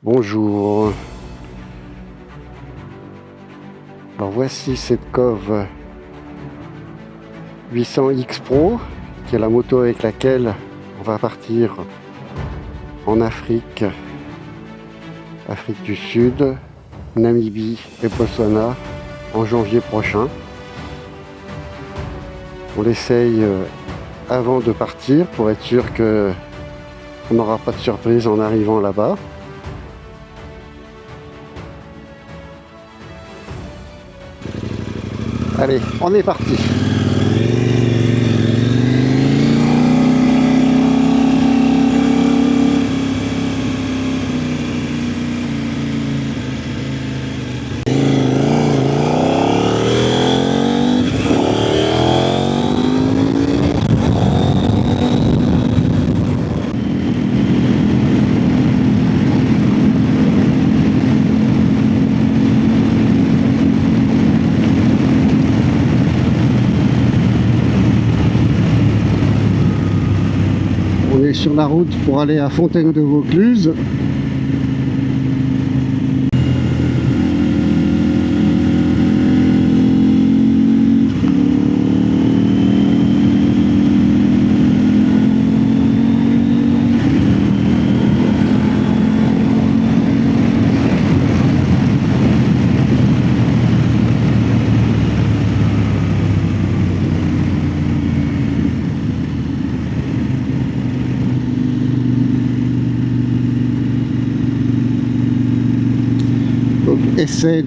Bonjour. Alors voici cette Cove 800X Pro, qui est la moto avec laquelle on va partir en Afrique du Sud, Namibie et Botswana en janvier prochain. On l'essaye avant de partir pour être sûr que on n'aura pas de surprise en arrivant là-bas. Allez, on est parti. On est sur la route pour aller à Fontaine de Vaucluse. Essai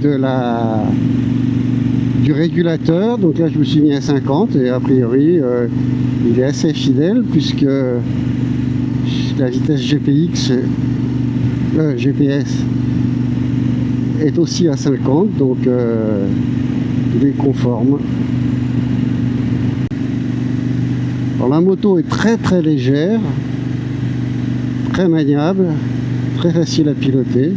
du régulateur, donc là je me suis mis à 50 et a priori il est assez fidèle puisque la vitesse GPS est aussi à 50, donc il est conforme. Alors la moto est très légère, très maniable, très facile à piloter.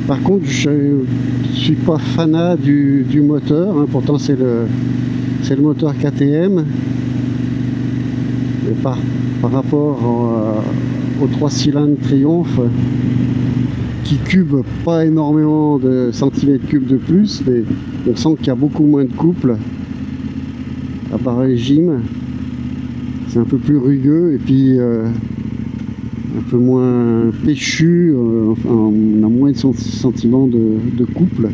Par contre, je ne suis pas fanat du moteur, hein. Pourtant c'est le moteur KTM. Et par rapport aux 3 cylindres Triumph, qui cubent pas énormément de centimètres cubes de plus, mais on sent qu'il y a beaucoup moins de couple à bas régime. C'est un peu plus rugueux et puis un peu moins péchu, enfin, on a moins de sentiment de couple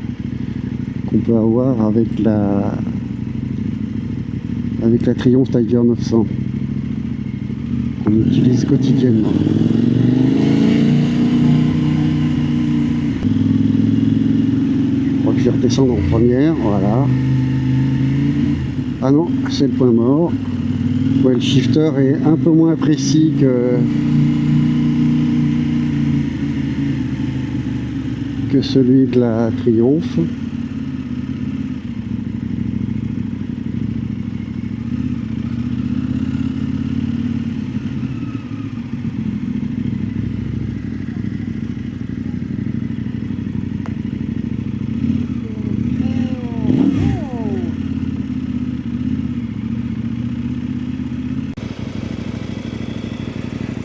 qu'on peut avoir avec la Triumph Tiger 900 qu'on utilise quotidiennement. Je crois que je vais redescendre en première, voilà. Ah non, c'est le point mort. Ouais, le shifter est un peu moins précis que celui de la Triumph.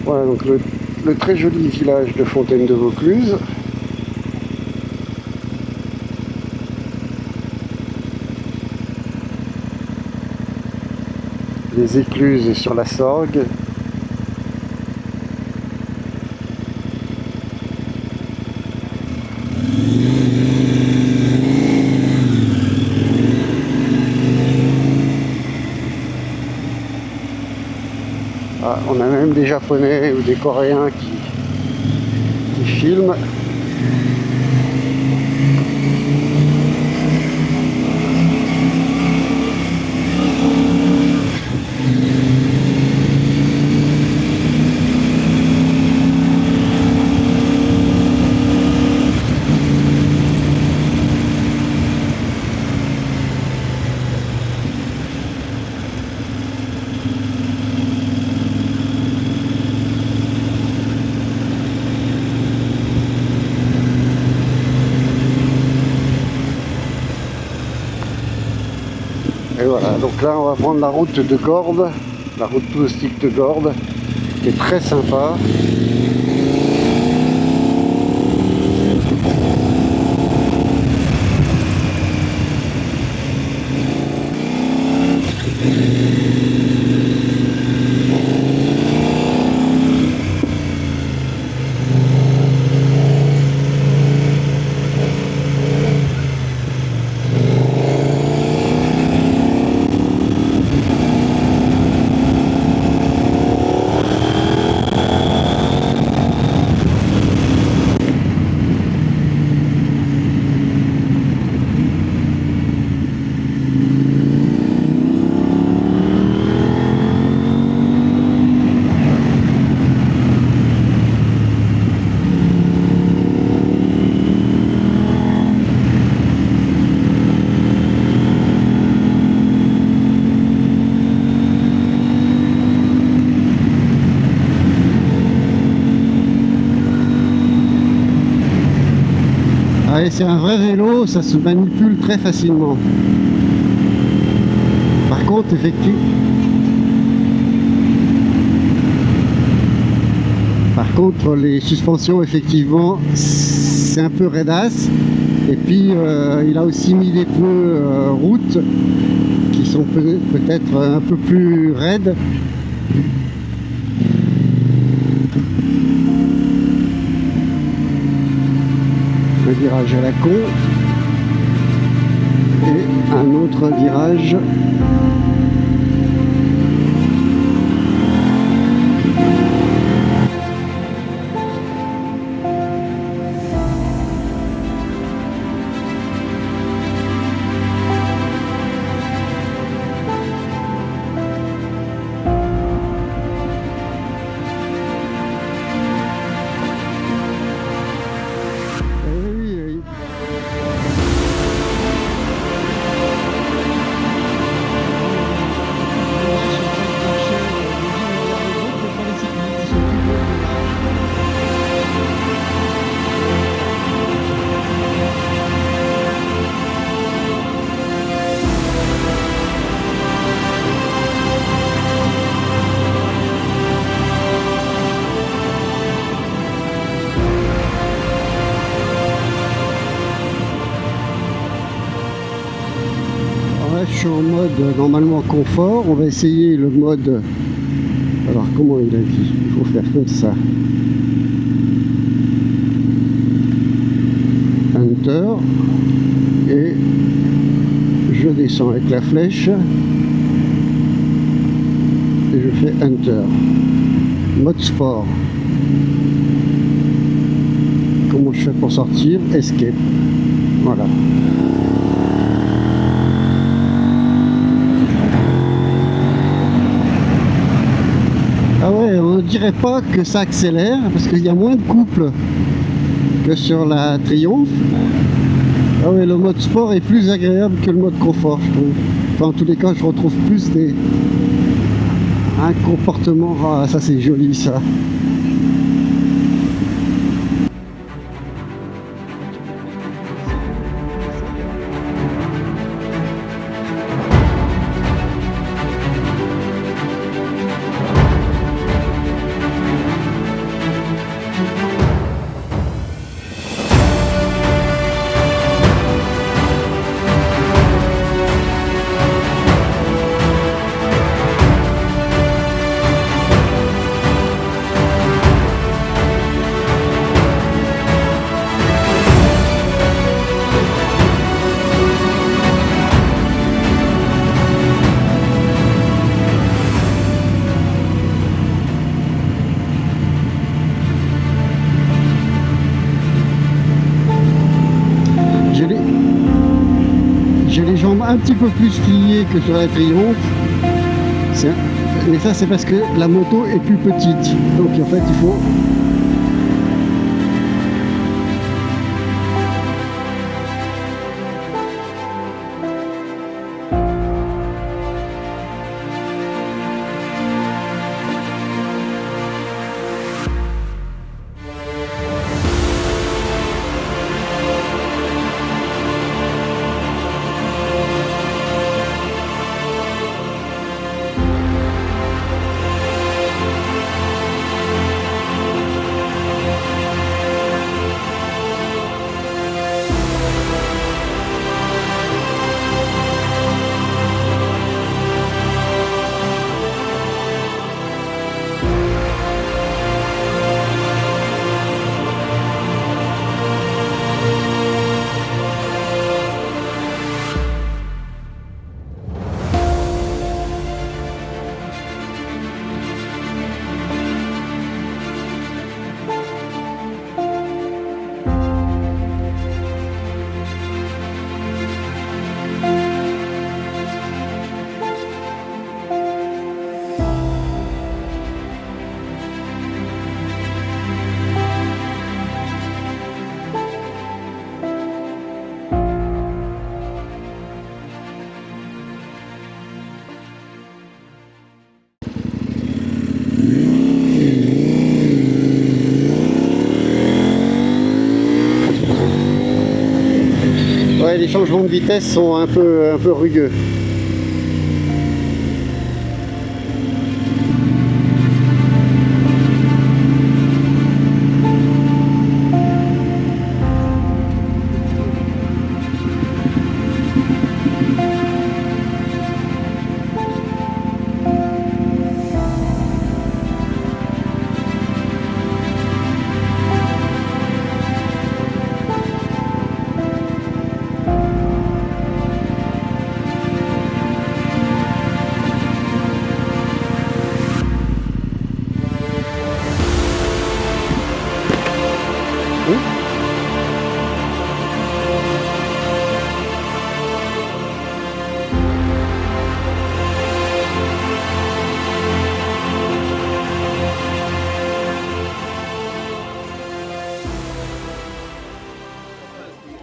Voilà donc le très joli village de Fontaine de Vaucluse. Les écluses sur la Sorgue. Ah, on a même des Japonais ou des Coréens qui filment. Et voilà, donc là on va prendre la route de Gordes, la route touristique de Gordes, qui est très sympa. Allez, c'est un vrai vélo, ça se manipule très facilement. Par contre, effectivement, les suspensions, effectivement, c'est un peu raidasse. Et puis, il a aussi mis des pneus route qui sont peut-être un peu plus raides. Un virage à la con. Et un autre virage. Je suis en mode normalement confort. On va essayer le mode. Alors comment il a dit? Il faut faire comme ça. Enter. Et je descends avec la flèche. Et je fais Enter. Mode sport. Comment je fais pour sortir? Escape. Voilà. Ah ouais, on ne dirait pas que ça accélère parce qu'il y a moins de couple que sur la Triumph. Ah ouais, le mode sport est plus agréable que le mode confort, je trouve. Enfin, en tous les cas, je retrouve plus un comportement. Ah, ça c'est joli ça. J'ai les jambes un petit peu plus pliées que sur la Triumph. Mais ça c'est parce que la moto est plus petite. Donc en fait il faut... Ouais, les changements de vitesse sont un peu rugueux.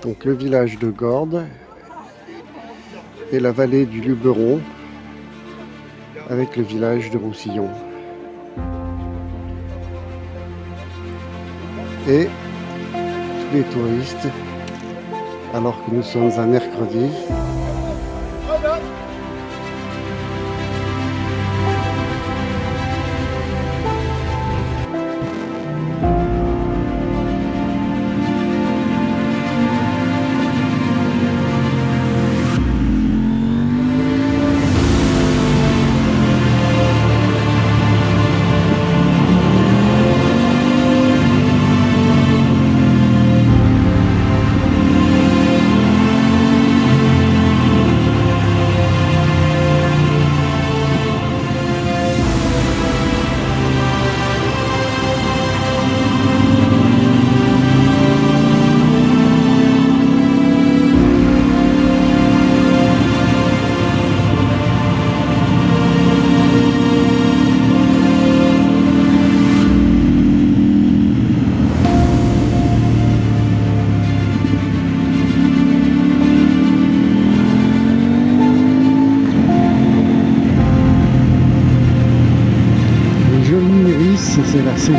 Donc le village de Gordes et la vallée du Luberon avec le village de Roussillon. Et tous les touristes, alors que nous sommes un mercredi. C'est la saison.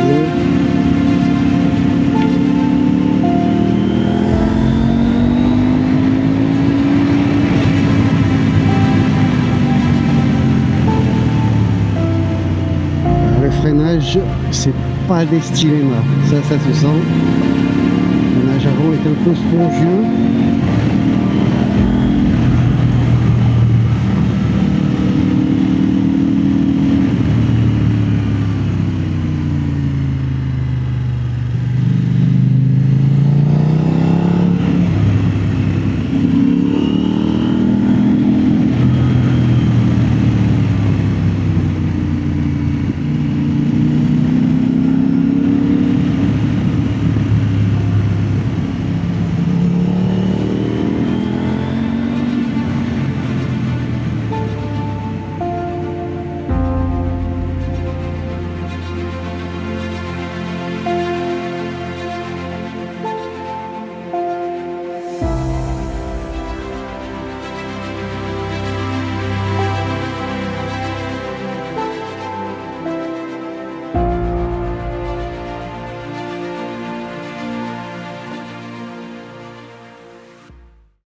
Le freinage, c'est pas des stylés, ça se sent. Le freinage avant est un peu spongieux.